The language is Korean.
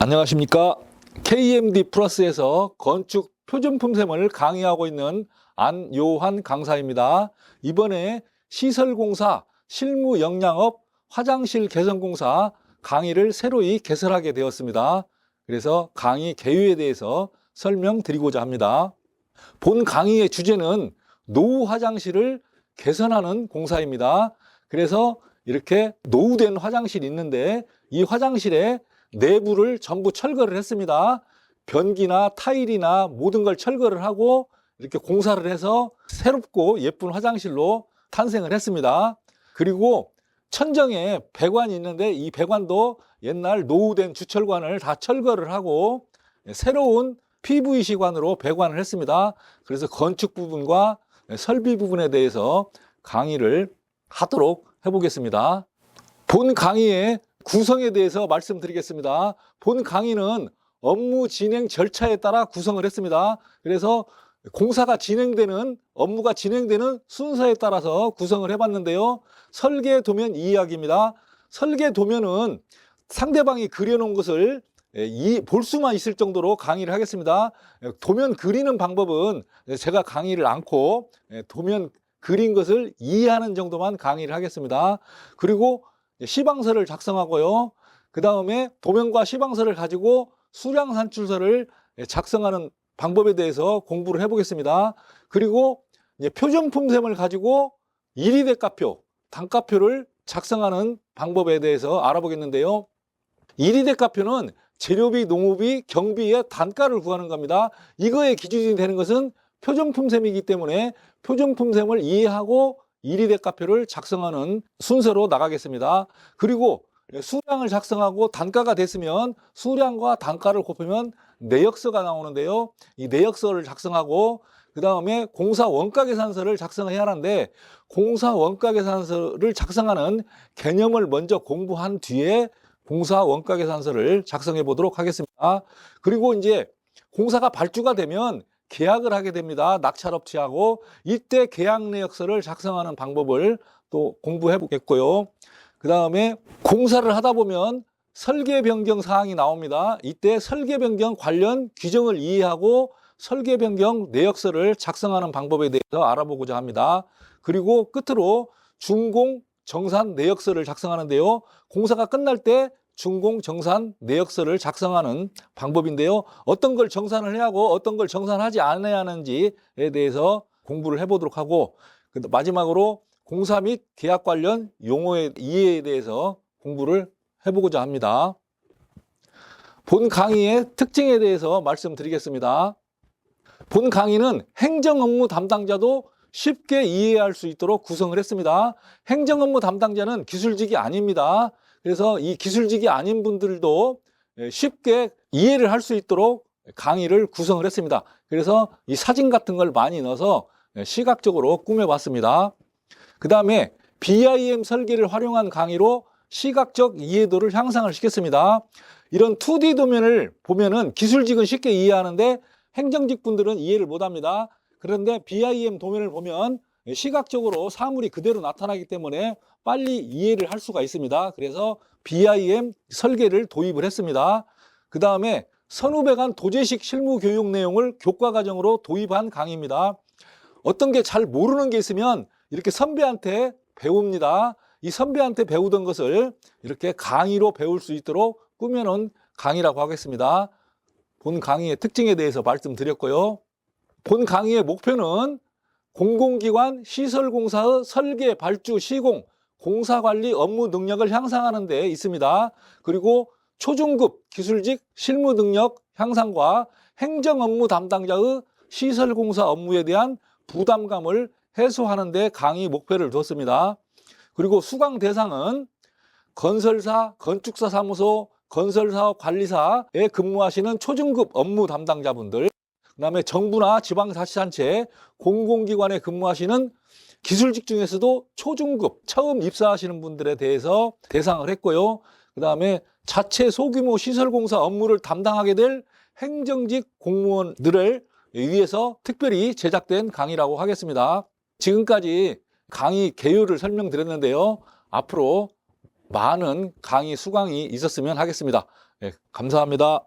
안녕하십니까. KMD 플러스에서 건축 표준품셈을 강의하고 있는 안요한 강사입니다. 이번에 시설공사, 실무영양업, 화장실 개선공사 강의를 새로이 개설하게 되었습니다. 그래서 강의 개요에 대해서 설명드리고자 합니다. 본 강의의 주제는 노후 화장실을 개선하는 공사입니다. 그래서 이렇게 노후된 화장실이 있는데 이 화장실에 내부를 전부 철거를 했습니다. 변기나 타일이나 모든 걸 철거를 하고 이렇게 공사를 해서 새롭고 예쁜 화장실로 탄생을 했습니다. 그리고 천정에 배관이 있는데 이 배관도 옛날 노후된 주철관을 다 철거를 하고 새로운 PVC관으로 배관을 했습니다. 그래서 건축 부분과 설비 부분에 대해서 강의를 하도록 해보겠습니다. 본 강의의 구성에 대해서 말씀드리겠습니다. 본 강의는 업무 진행 절차에 따라 구성을 했습니다. 그래서 공사가 진행되는, 업무가 진행되는 순서에 따라서 구성을 해봤는데요. 설계 도면 이해하기입니다. 설계 도면은 상대방이 그려놓은 것을 볼 수만 있을 정도로 강의를 하겠습니다. 도면 그리는 방법은 제가 강의를 않고 도면 그린 것을 이해하는 정도만 강의를 하겠습니다. 그리고 시방서를 작성하고요. 그 다음에 도면과 시방서를 가지고 수량산출서를 작성하는 방법에 대해서 공부를 해보겠습니다. 그리고 표준품셈을 가지고 일위대가표, 단가표를 작성하는 방법에 대해서 알아보겠는데요. 일위대가표는 재료비, 농후비, 경비의 단가를 구하는 겁니다. 이거의 기준이 되는 것은 표준품셈이기 때문에 표준품셈을 이해하고 일위대가표를 작성하는 순서로 나가겠습니다. 그리고 수량을 작성하고 단가가 됐으면 수량과 단가를 곱하면 내역서가 나오는데요. 이 내역서를 작성하고 그 다음에 공사 원가계산서를 작성해야 하는데 공사 원가계산서를 작성하는 개념을 먼저 공부한 뒤에 공사 원가계산서를 작성해 보도록 하겠습니다. 그리고 이제 공사가 발주가 되면 계약을 하게 됩니다. 낙찰업체하고. 이때 계약 내역서를 작성하는 방법을 또 공부해 보겠고요. 그 다음에 공사를 하다 보면 설계 변경 사항이 나옵니다. 이때 설계 변경 관련 규정을 이해하고 설계 변경 내역서를 작성하는 방법에 대해서 알아보고자 합니다. 그리고 끝으로 준공 정산 내역서를 작성하는데요. 공사가 끝날 때 준공 정산 내역서를 작성하는 방법인데요. 어떤 걸 정산을 해야 하고 어떤 걸 정산하지 않아야 하는지에 대해서 공부를 해보도록 하고 마지막으로 공사 및 계약 관련 용어의 이해에 대해서 공부를 해보고자 합니다. 본 강의의 특징에 대해서 말씀드리겠습니다. 본 강의는 행정업무 담당자도 쉽게 이해할 수 있도록 구성을 했습니다. 행정업무 담당자는 기술직이 아닙니다. 그래서 이 기술직이 아닌 분들도 쉽게 이해를 할 수 있도록 강의를 구성을 했습니다. 그래서 이 사진 같은 걸 많이 넣어서 시각적으로 꾸며봤습니다. 그 다음에 BIM 설계를 활용한 강의로 시각적 이해도를 향상을 시켰습니다. 이런 2D 도면을 보면은 기술직은 쉽게 이해하는데 행정직 분들은 이해를 못합니다. 그런데 BIM 도면을 보면 시각적으로 사물이 그대로 나타나기 때문에 빨리 이해를 할 수가 있습니다. 그래서 BIM 설계를 도입을 했습니다. 그 다음에 선후배간 도제식 실무 교육 내용을 교과 과정으로 도입한 강의입니다. 어떤 게 잘 모르는 게 있으면 이렇게 선배한테 배웁니다. 이 선배한테 배우던 것을 이렇게 강의로 배울 수 있도록 꾸며놓은 강의라고 하겠습니다. 본 강의의 특징에 대해서 말씀드렸고요. 본 강의의 목표는 공공기관 시설공사의 설계, 발주, 시공, 공사관리 업무 능력을 향상하는 데 있습니다. 그리고 초중급 기술직 실무 능력 향상과 행정업무 담당자의 시설공사 업무에 대한 부담감을 해소하는 데 강의 목표를 뒀습니다. 그리고 수강 대상은 건설사, 건축사 사무소, 건설사업 관리사에 근무하시는 초중급 업무 담당자분들, 그 다음에 정부나 지방자치단체, 공공기관에 근무하시는 기술직 중에서도 초중급, 처음 입사하시는 분들에 대해서 대상을 했고요. 그 다음에 자체 소규모 시설공사 업무를 담당하게 될 행정직 공무원들을 위해서 특별히 제작된 강의라고 하겠습니다. 지금까지 강의 개요를 설명드렸는데요. 앞으로 많은 강의 수강이 있었으면 하겠습니다. 예, 감사합니다.